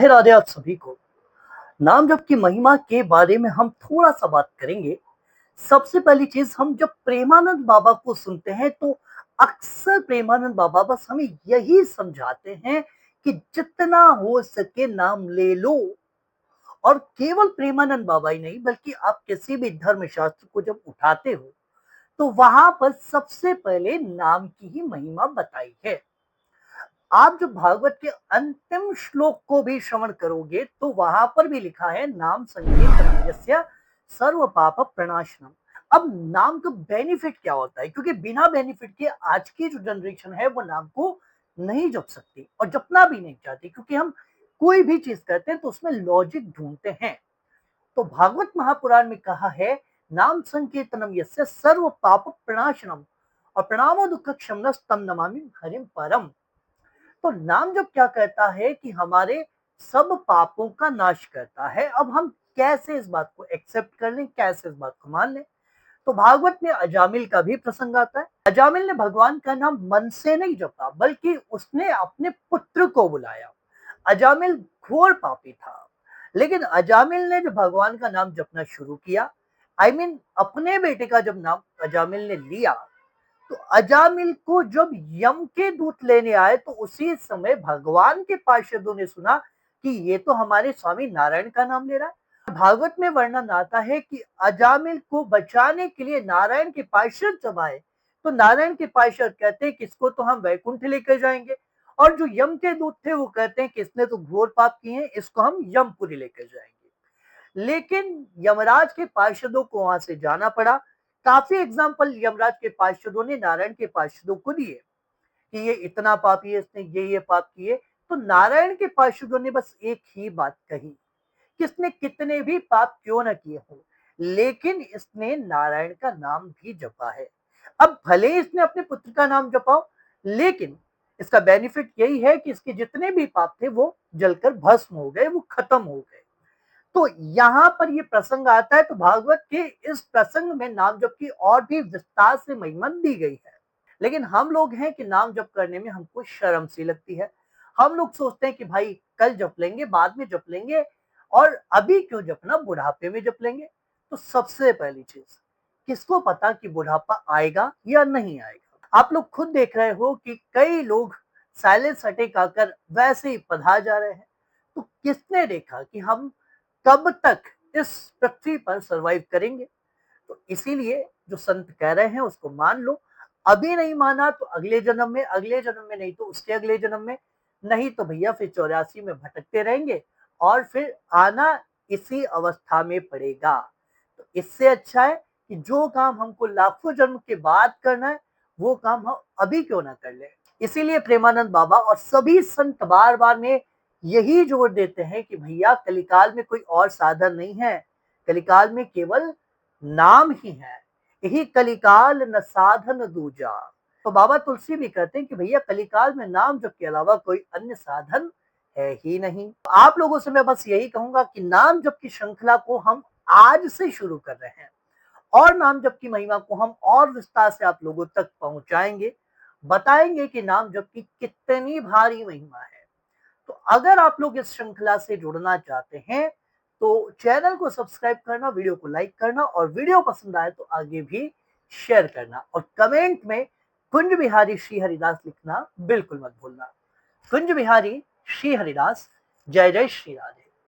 राधे आप सभी को। नाम जप की महिमा के बारे में हम थोड़ा सा बात करेंगे। सबसे पहली चीज, हम जब प्रेमानंद बाबा को सुनते हैं तो अक्सर प्रेमानंद बाबा बस हमें यही समझाते हैं कि जितना हो सके नाम ले लो। और केवल प्रेमानंद बाबा ही नहीं, बल्कि आप किसी भी धर्म शास्त्र को जब उठाते हो तो वहां पर सबसे पहले नाम की ही महिमा बताई है। आप जब भागवत के अंतिम श्लोक को भी श्रवण करोगे तो वहां पर भी लिखा है नाम संकीर्तनम यस्य सर्व पाप प्रणाशनम। अब नाम का बेनिफिट क्या होता है, क्योंकि बिना बेनिफिट के आज की जो जनरेशन है वो नाम को नहीं जप सकती और जपना भी नहीं चाहती, क्योंकि हम कोई भी चीज करते हैं तो उसमें लॉजिक ढूंढते हैं। तो भागवत महापुराण में कहा है नाम संकीर्तनम यस्य सर्व पाप प्रणाशनम और प्रणामो दुख क्षमनम तम नमामि हरिम परम। तो नाम जब क्या कहता है कि हमारे सब पापों का नाश करता है। अब हम कैसे इस बात को एक्सेप्ट कर लें, कैसे इस बात को मान लें? तो भागवत में अजामिल का भी प्रसंग आता है। अजामिल ने भगवान का नाम मन से नहीं जपा, बल्कि उसने अपने पुत्र को बुलाया। अजामिल घोर पापी था, लेकिन अजामिल ने जब भगवान का नाम जपना शुरू किया, अपने बेटे का जब नाम अजामिल ने लिया, तो अजामिल को जब यम के दूत लेने आए तो उसी समय भगवान के पार्षदों ने सुना कि ये तो हमारे स्वामी नारायण का नाम ले रहा है। भागवत में वर्णन आता है कि अजामिल को बचाने के लिए नारायण के पार्षद जब आए तो नारायण के पार्षद कहते हैं कि इसको तो हम वैकुंठ लेकर जाएंगे, और जो यम के दूत थे वो कहते हैं कि इसने तो घोर पाप किए हैं, इसको हम यमपुरी लेकर जाएंगे। लेकिन यमराज के पार्षदों को वहां से जाना पड़ा। काफी एग्जाम्पल यमराज के पार्षदों ने नारायण के पार्षदों को दिए कि ये इतना पापी है, इसने ये पाप किए। तो नारायण के पार्षदों ने बस एक ही बात कही कि इसने कितने भी पाप क्यों न किए हो, लेकिन इसने नारायण का नाम भी जपा है। अब भले ही इसने अपने पुत्र का नाम जपाओ, लेकिन इसका बेनिफिट यही है कि इसके जितने भी पाप थे वो जलकर भस्म हो गए, वो खत्म हो गए। तो यहाँ पर ये प्रसंग आता है, तो भागवत के इस प्रसंग में नाम जप की और भी विस्तार से महिमा दी गई है। लेकिन हम लोग हैं कि नाम जप करने में हमको शर्म सी लगती है। हम लोग सोचते हैं कि भाई कल जप लेंगे, बाद में जप लेंगे, और अभी क्यों जपना, बुढ़ापे में जप लेंगे। तो सबसे पहली चीज, किसको पता कि बुढ़ापा आएगा या नहीं आएगा? आप लोग खुद देख रहे हो कि कई लोग साइलेंस अटैक आकर वैसे ही पधा जा रहे हैं। तो किसने देखा कि हम कब तक इस पृथ्वी पर सरवाइव करेंगे? तो इसीलिए जो संत कह रहे हैं उसको मान लो। अभी नहीं माना तो अगले जन्म में, अगले जन्म में नहीं तो उसके अगले जन्म में, नहीं तो भैया फिर 84 में भटकते रहेंगे और फिर आना इसी अवस्था में पड़ेगा। तो इससे अच्छा है कि जो काम हमको लाखों जन्म के बाद करना है वो काम हम अभी क्यों ना कर ले। इसीलिए प्रेमानंद बाबा और सभी संत बार बार में यही जोर देते हैं कि भैया कलिकाल में कोई और साधन नहीं है, कलिकाल में केवल नाम ही है। यही कलिकाल न साधन दूजा। तो बाबा तुलसी भी कहते हैं कि भैया कलिकाल में नाम जप के अलावा कोई अन्य साधन है ही नहीं। आप लोगों से मैं बस यही कहूंगा कि नाम जप की श्रृंखला को हम आज से शुरू कर रहे हैं, और नाम जप की महिमा को हम और विस्तार से आप लोगों तक पहुंचाएंगे, बताएंगे कि नाम जप की कितनी भारी महिमा है। तो अगर आप लोग इस श्रृंखला से जुड़ना चाहते हैं तो चैनल को सब्सक्राइब करना, वीडियो को लाइक करना, और वीडियो पसंद आए तो आगे भी शेयर करना, और कमेंट में कुंज बिहारी श्री हरिदास लिखना बिल्कुल मत भूलना। कुंज बिहारी श्री हरिदास। जय जय श्री राधे।